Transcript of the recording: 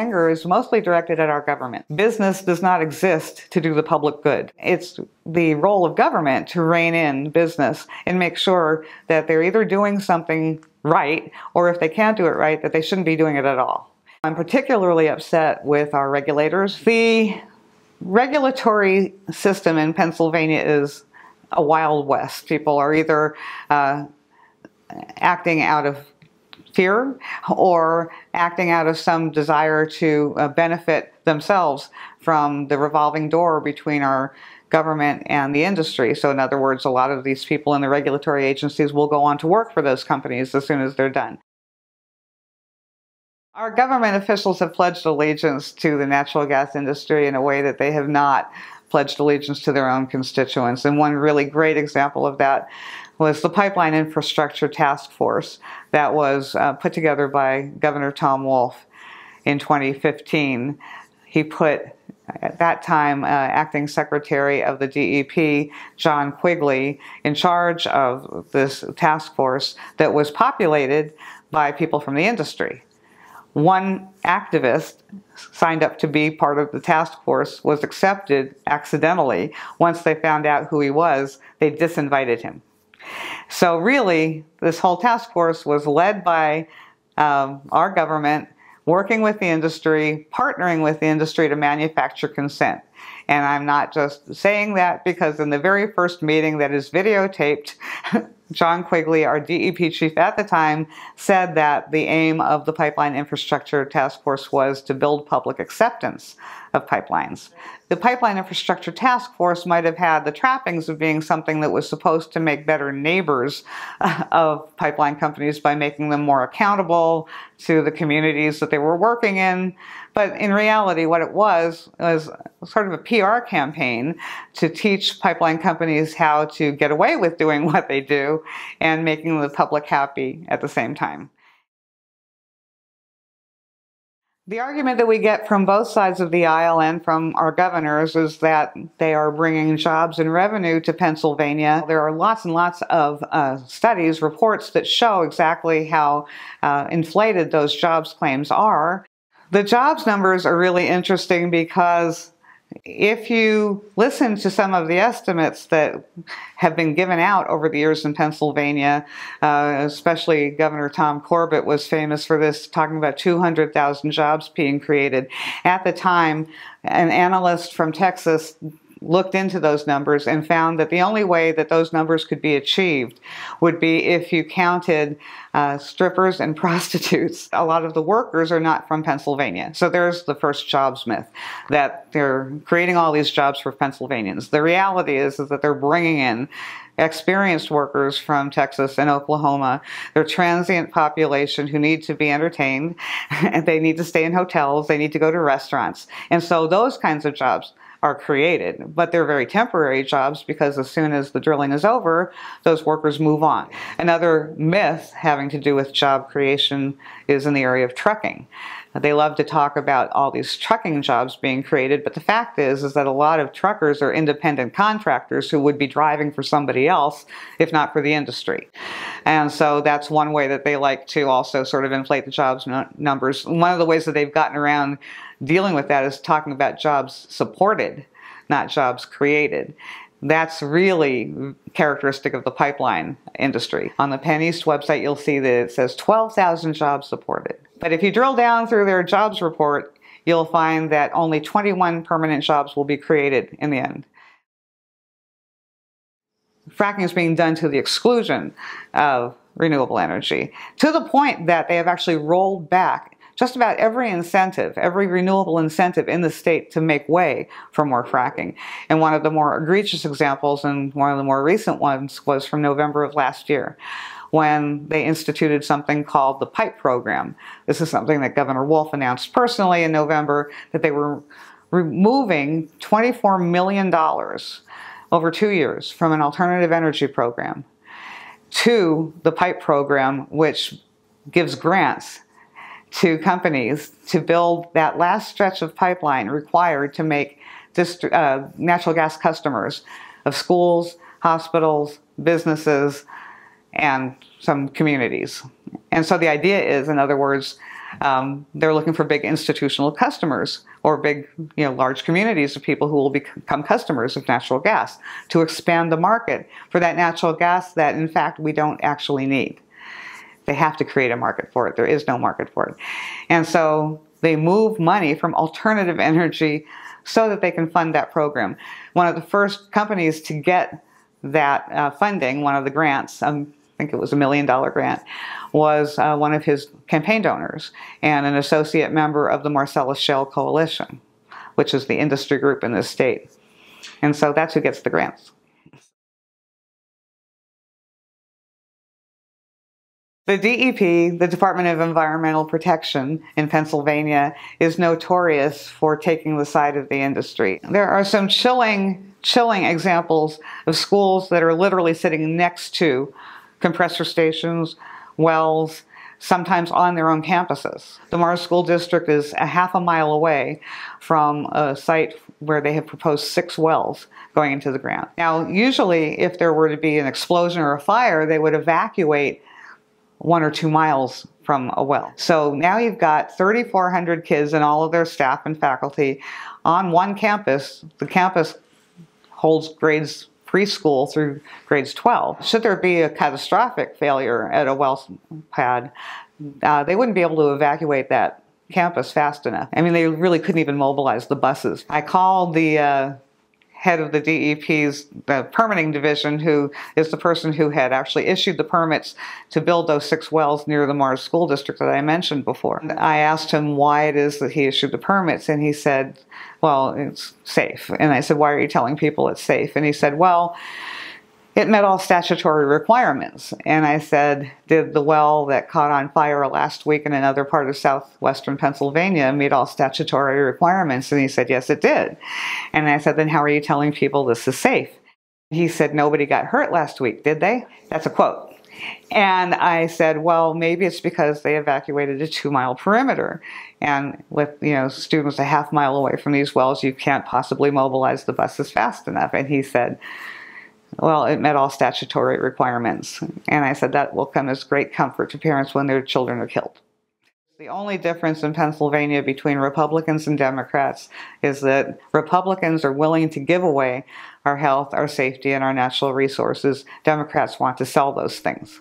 anger is mostly directed at our government. Business does not exist to do the public good. It's the role of government to rein in business and make sure that they're either doing something right, or if they can't do it right, that they shouldn't be doing it at all. I'm particularly upset with our regulators. The regulatory system in Pennsylvania is a wild west. People are either acting out of fear or acting out of some desire to benefit themselves from the revolving door between our government and the industry. So in other words, a lot of these people in the regulatory agencies will go on to work for those companies as soon as they're done. Our government officials have pledged allegiance to the natural gas industry in a way that they have not pledged allegiance to their own constituents. And one really great example of that was the Pipeline Infrastructure Task Force that was put together by Governor Tom Wolf in 2015. He put, at that time, Acting Secretary of the DEP, John Quigley, in charge of this task force that was populated by people from the industry. One activist signed up to be part of the task force, was accepted accidentally. Once they found out who he was, they disinvited him. So really, this whole task force was led by our government, working with the industry, partnering with the industry to manufacture consent. And I'm not just saying that because in the very first meeting that is videotaped, John Quigley, our DEP chief at the time, said that the aim of the Pipeline Infrastructure Task Force was to build public acceptance of pipelines. The Pipeline Infrastructure Task Force might have had the trappings of being something that was supposed to make better neighbors of pipeline companies by making them more accountable to the communities that they were working in. But in reality, what it was sort of a PR campaign to teach pipeline companies how to get away with doing what they do and making the public happy at the same time. The argument that we get from both sides of the aisle and from our governors is that they are bringing jobs and revenue to Pennsylvania. There are lots and lots of studies, reports that show exactly how inflated those jobs claims are. The jobs numbers are really interesting because if you listen to some of the estimates that have been given out over the years in Pennsylvania, especially Governor Tom Corbett was famous for this, talking about 200,000 jobs being created. At the time, an analyst from Texas looked into those numbers and found that the only way that those numbers could be achieved would be if you counted strippers and prostitutes. A lot of the workers are not from Pennsylvania. So there's the first jobs myth, that they're creating all these jobs for Pennsylvanians. The reality is that they're bringing in experienced workers from Texas and Oklahoma. They're transient population who need to be entertained, and they need to stay in hotels, they need to go to restaurants. And so those kinds of jobs are created, but they're very temporary jobs because as soon as the drilling is over, those workers move on. Another myth having to do with job creation is in the area of trucking. They love to talk about all these trucking jobs being created, but the fact is that a lot of truckers are independent contractors who would be driving for somebody else if not for the industry. And so that's one way that they like to also sort of inflate the jobs numbers. One of the ways that they've gotten around dealing with that is talking about jobs supported, not jobs created. That's really characteristic of the pipeline industry. On the Penn East website, you'll see that it says 12,000 jobs supported. But if you drill down through their jobs report, you'll find that only 21 permanent jobs will be created in the end. Fracking is being done to the exclusion of renewable energy, to the point that they have actually rolled back just about every incentive, every renewable incentive in the state to make way for more fracking. And one of the more egregious examples, and one of the more recent ones, was from November of last year, when they instituted something called the PIPE program. This is something that Governor Wolf announced personally in November, that they were removing $24 million over 2 years from an alternative energy program to the PIPE program, which gives grants to companies to build that last stretch of pipeline required to make natural gas customers of schools, hospitals, businesses, and some communities. And so the idea is, in other words, They're looking for big institutional customers or big, large communities of people who will become customers of natural gas to expand the market for that natural gas that, in fact, we don't actually need. They have to create a market for it. There is no market for it. And so they move money from alternative energy so that they can fund that program. One of the first companies to get that funding, one of the grants, I think it was $1 million grant, was one of his campaign donors and an associate member of the Marcellus Shale Coalition, which is the industry group in this state. And so that's who gets the grants. The DEP, the Department of Environmental Protection in Pennsylvania, is notorious for taking the side of the industry. There are some chilling examples of schools that are literally sitting next to compressor stations, wells, sometimes on their own campuses. The Mars School District is a half a mile away from a site where they have proposed 6 wells going into the ground. Now, usually, if there were to be an explosion or a fire, they would evacuate 1 or 2 miles from a well. So now you've got 3,400 kids and all of their staff and faculty on one campus. The campus holds grades preschool through grades 12. Should there be a catastrophic failure at a well pad, they wouldn't be able to evacuate that campus fast enough. I mean, they really couldn't even mobilize the buses. I called the head of the DEP's permitting division, who is the person who had actually issued the permits to build those 6 wells near the Mars School District that I mentioned before. I asked him why it is that he issued the permits, and he said, well, it's safe. And I said, why are you telling people it's safe? And he said, well, it met all statutory requirements. And I said, did the well that caught on fire last week in another part of southwestern Pennsylvania meet all statutory requirements? And he said, yes, it did. And I said, then how are you telling people this is safe? He said, nobody got hurt last week, did they? That's a quote. And I said, well, maybe it's because they evacuated a 2-mile perimeter. And with, students a half mile away from these wells, you can't possibly mobilize the buses fast enough. And he said, well, it met all statutory requirements. And I said that will come as great comfort to parents when their children are killed. The only difference in Pennsylvania between Republicans and Democrats is that Republicans are willing to give away our health, our safety, and our natural resources. Democrats want to sell those things.